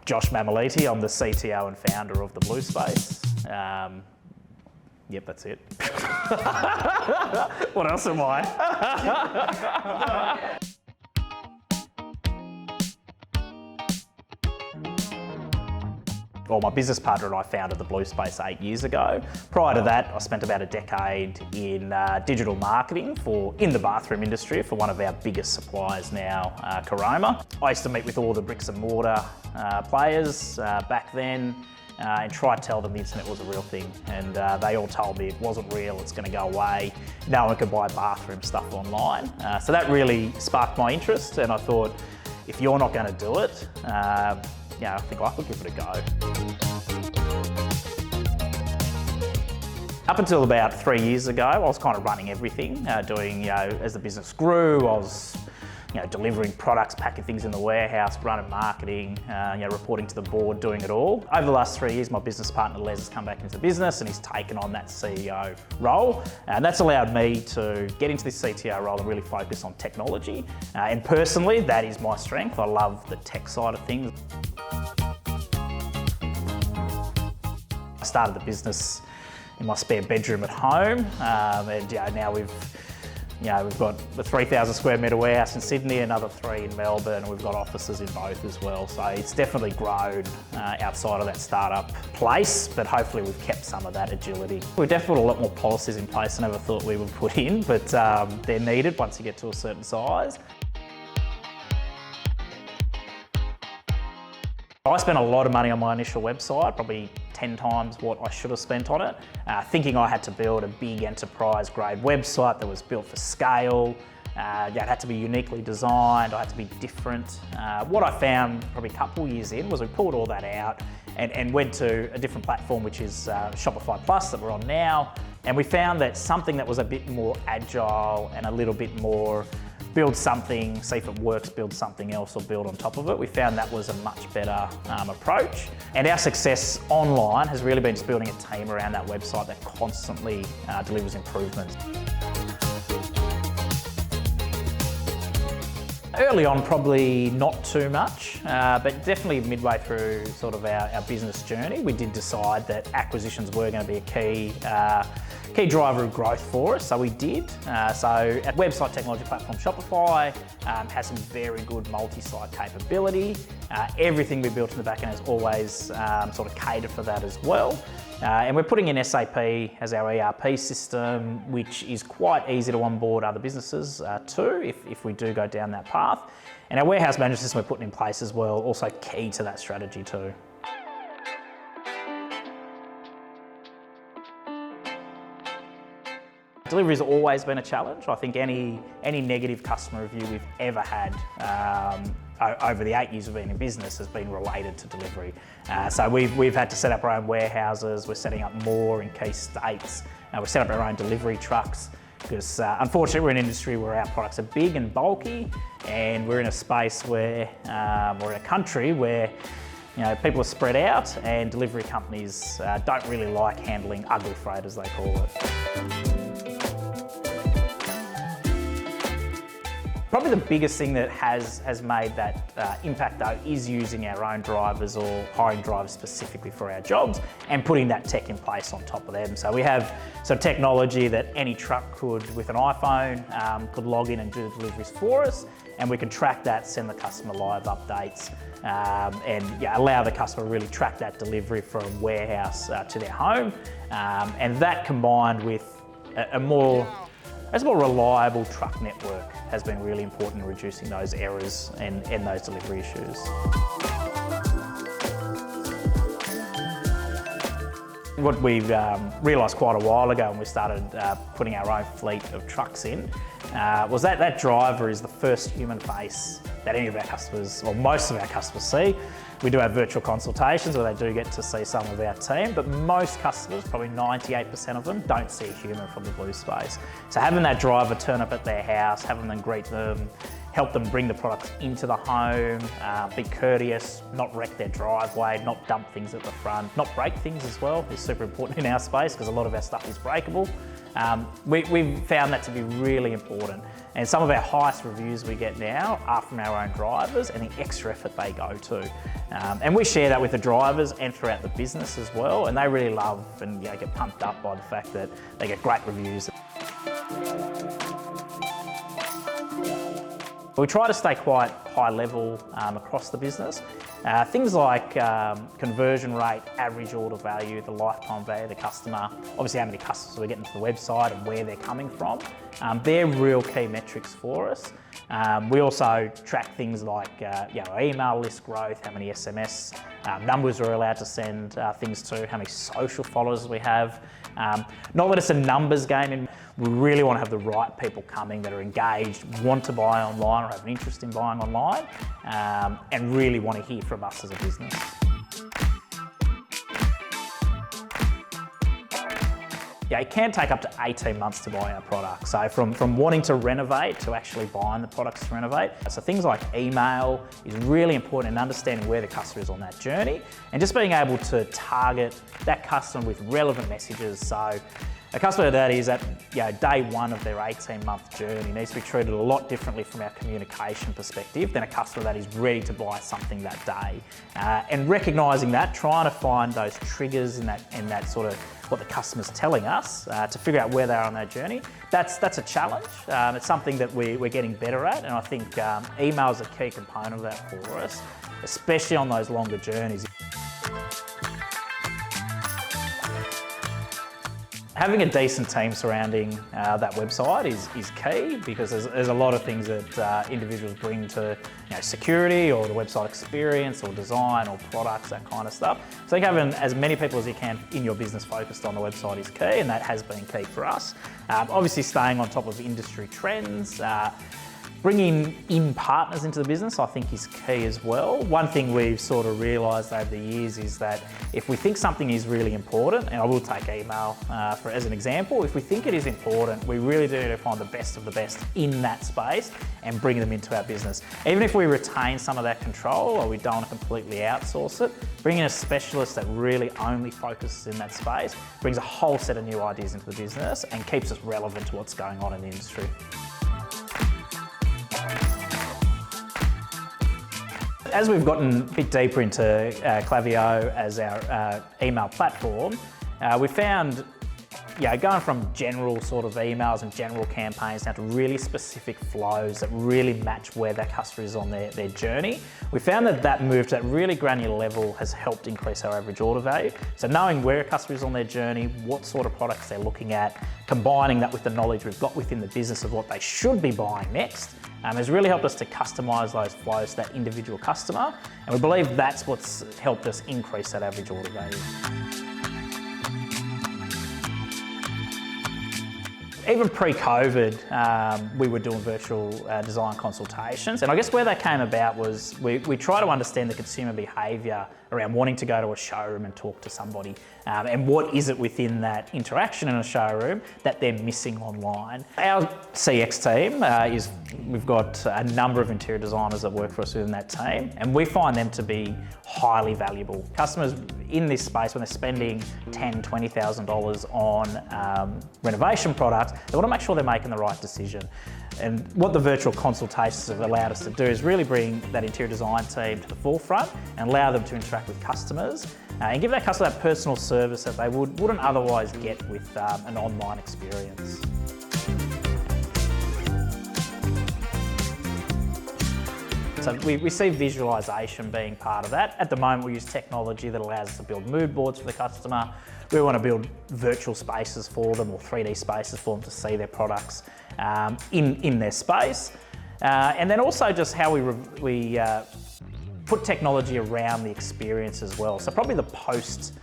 Josh Mammoliti. I'm the CTO and founder of the Blue Space. Yep, that's it. What else am I? Well, my business partner and I founded the Blue Space 8 years ago. Prior to that, I spent about a decade in digital marketing in the bathroom industry for one of our biggest suppliers now, Caroma. I used to meet with all the bricks and mortar players back then and try to tell them the internet was a real thing. And they all told me it wasn't real, it's going to go away. No one could buy bathroom stuff online. So that really sparked my interest, and I thought, if you're not going to do it, I think I could give it a go. Up until about 3 years ago, I was kind of running everything, doing, as the business grew, I was delivering products, packing things in the warehouse, running marketing, reporting to the board, doing it all. Over the last 3 years, my business partner Les has come back into the business and he's taken on that CEO role. And that's allowed me to get into this CTO role and really focus on technology. And personally, that is my strength. I love the tech side of things. I started the business in my spare bedroom at home, and now we've got a 3,000 square metre warehouse in Sydney, another 3 in Melbourne, and we've got offices in both as well. So it's definitely grown outside of that startup place, but hopefully we've kept some of that agility. We've definitely put a lot more policies in place than I ever thought we would put in, but they're needed once you get to a certain size. I spent a lot of money on my initial website, probably 10 times what I should have spent on it, thinking I had to build a big enterprise grade website that was built for scale. It had to be uniquely designed, I had to be different. What I found probably a couple of years in was we pulled all that out and went to a different platform, which is Shopify Plus that we're on now. And we found that something that was a bit more agile and a little bit more build something, see if it works, build something else or build on top of it. We found that was a much better approach. And our success online has really been just building a team around that website that constantly delivers improvements. Early on, probably not too much, but definitely midway through sort of our business journey, we did decide that acquisitions were going to be a key driver of growth for us, so we did. So our website technology platform Shopify has some very good multi-site capability. Everything we built in the back end has always sort of catered for that as well. And we're putting in SAP as our ERP system, which is quite easy to onboard other businesses too, if we do go down that path. And our warehouse management system we're putting in place as well, also key to that strategy too. Delivery's always been a challenge. I think any negative customer review we've ever had over the 8 years of being in business has been related to delivery. So we've had to set up our own warehouses, we're setting up more in key states, we've set up our own delivery trucks because unfortunately we're in an industry where our products are big and bulky, and we're in a space where, we're in a country where people are spread out and delivery companies don't really like handling ugly freight, as they call it. Probably the biggest thing that has made that impact though is using our own drivers or hiring drivers specifically for our jobs and putting that tech in place on top of them. So we have some technology that any truck could, with an iPhone, could log in and do the deliveries for us, and we can track that, send the customer live updates, and allow the customer to really track that delivery from warehouse to their home. And that combined with a more reliable truck network has been really important in reducing those errors and those delivery issues. What we realised quite a while ago when we started putting our own fleet of trucks in was that driver is the first human face that any of our customers, or most of our customers, see. We do have virtual consultations where they do get to see some of our team, but most customers, probably 98% of them, don't see a human from the Blue Space. So having that driver turn up at their house, having them greet them, help them bring the products into the home, be courteous, not wreck their driveway, not dump things at the front, not break things as well is super important in our space because a lot of our stuff is breakable. We've found that to be really important. And some of our highest reviews we get now are from our own drivers and the extra effort they go to. And we share that with the drivers and throughout the business as well. And they really love and get pumped up by the fact that they get great reviews. We try to stay quite high level across the business. Things like conversion rate, average order value, the lifetime value of the customer, obviously how many customers we're getting to the website and where they're coming from. They're real key metrics for us. We also track things like our email list growth, how many SMS numbers we're allowed to send things to, how many social followers we have. Not that it's a numbers game, we really want to have the right people coming that are engaged, want to buy online or have an interest in buying online, and really want to hear from us as a business. Yeah, it can take up to 18 months to buy our product. So from wanting to renovate to actually buying the products to renovate. So things like email is really important in understanding where the customer is on that journey and just being able to target that customer with relevant messages. So a customer that is at day one of their 18-month journey needs to be treated a lot differently from our communication perspective than a customer that is ready to buy something that day. And recognising that, trying to find those triggers in that sort of what the customer's telling us to figure out where they are on their journey, that's a challenge. It's something that we're getting better at, and I think email is a key component of that for us, especially on those longer journeys. Having a decent team surrounding that website is key because there's a lot of things that individuals bring to security or the website experience or design or products, that kind of stuff. So I think having as many people as you can in your business focused on the website is key, and that has been key for us. Obviously staying on top of industry trends, bringing in partners into the business I think is key as well. One thing we've sort of realised over the years is that if we think something is really important, and I will take email as an example, if we think it is important, we really do need to find the best of the best in that space and bring them into our business. Even if we retain some of that control or we don't want to completely outsource it, bringing a specialist that really only focuses in that space brings a whole set of new ideas into the business and keeps us relevant to what's going on in the industry. As we've gotten a bit deeper into Klaviyo as our email platform, we found going from general sort of emails and general campaigns down to really specific flows that really match where that customer is on their journey. We found that move to that really granular level has helped increase our average order value. So knowing where a customer is on their journey, what sort of products they're looking at, combining that with the knowledge we've got within the business of what they should be buying next, has really helped us to customise those flows to that individual customer, and we believe that's what's helped us increase that average order value. Even pre-COVID, we were doing virtual design consultations, and I guess where that came about was we try to understand the consumer behaviour around wanting to go to a showroom and talk to somebody, and what is it within that interaction in a showroom that they're missing online. Our CX team we've got a number of interior designers that work for us within that team, and we find them to be highly valuable. Customers in this space, when they're spending $10,000, $20,000 on renovation products, they want to make sure they're making the right decision. And what the virtual consultations have allowed us to do is really bring that interior design team to the forefront and allow them to interact with customers and give that customer that personal service that they wouldn't otherwise get with an online experience. So we see visualisation being part of that. At the moment we use technology that allows us to build mood boards for the customer. We want to build virtual spaces for them or 3D spaces for them to see their products in their space. And then also just how we put technology around the experience as well. So probably the post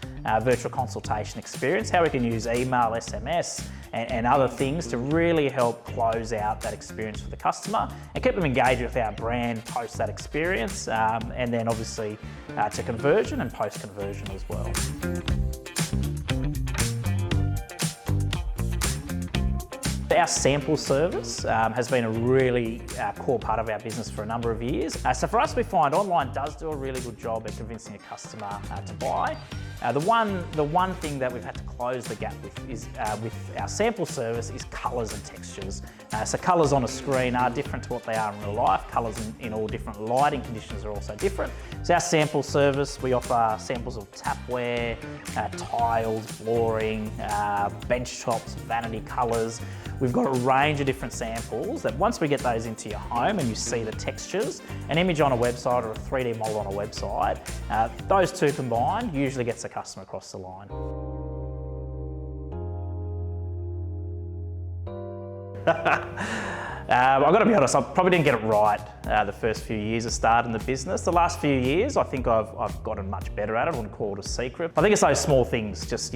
virtual consultation experience, how we can use email, SMS and other things to really help close out that experience for the customer and keep them engaged with our brand post that experience, and then obviously to conversion and post-conversion as well. Our sample service has been a really core part of our business for a number of years. So for us, we find online does do a really good job at convincing a customer to buy. The one thing that we've had to close the gap with is with our sample service is colours and textures. So colours on a screen are different to what they are in real life. Colours in all different lighting conditions are also different. So our sample service, we offer samples of tapware, tiles, flooring, bench tops, vanity colours. We've got a range of different samples that once we get those into your home and you see the textures, an image on a website or a 3D model on a website, those two combined usually gets the customer across the line. I've got to be honest, I probably didn't get it right the first few years of starting the business. The last few years, I think I've gotten much better at it. I wouldn't call it a secret. I think it's those small things, just,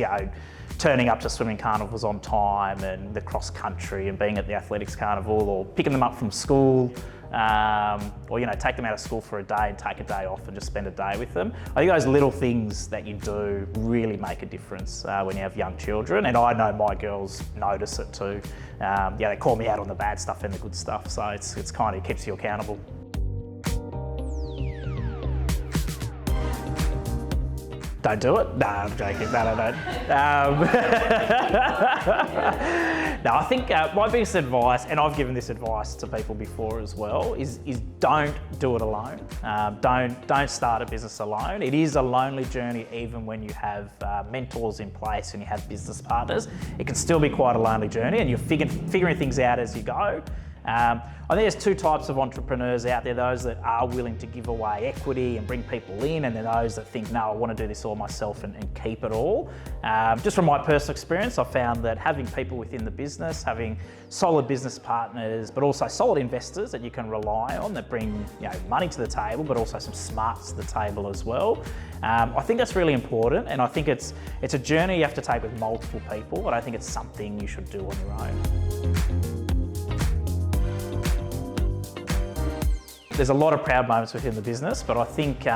turning up to swimming carnivals on time and the cross country and being at the athletics carnival, or picking them up from school, or take them out of school for a day and take a day off and just spend a day with them. I think those little things that you do really make a difference when you have young children, and I know my girls notice it too. They call me out on the bad stuff and the good stuff, so it's kind of keeps you accountable. Don't do it? No, I'm joking. No, don't. No, I think my biggest advice, and I've given this advice to people before as well, is don't do it alone. Don't start a business alone. It is a lonely journey even when you have mentors in place and you have business partners. It can still be quite a lonely journey, and you're figuring things out as you go. I think there's two types of entrepreneurs out there: those that are willing to give away equity and bring people in, and then those that think, no, I want to do this all myself and keep it all. Just from my personal experience, I've found that having people within the business, having solid business partners, but also solid investors that you can rely on, that bring money to the table, but also some smarts to the table as well. I think that's really important, and I think it's a journey you have to take with multiple people, but I think it's something you should do on your own. There's a lot of proud moments within the business, but I think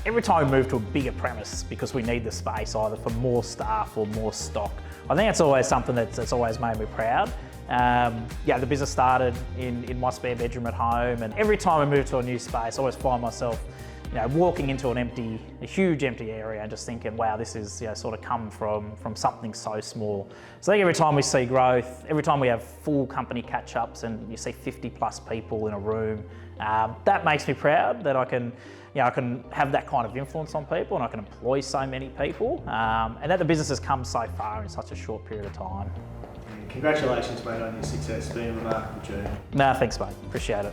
every time we move to a bigger premise because we need the space either for more staff or more stock, I think that's always something that's always made me proud. The business started in my spare bedroom at home, and every time I move to a new space, I always find myself walking into a huge empty area and just thinking, wow, this is sort of come from something so small. So I think every time we see growth, every time we have full company catch-ups and you see 50 plus people in a room, that makes me proud that I can have that kind of influence on people and I can employ so many people, and that the business has come so far in such a short period of time. Congratulations, mate, on your success. It's been a remarkable journey. No, thanks, mate. Appreciate it.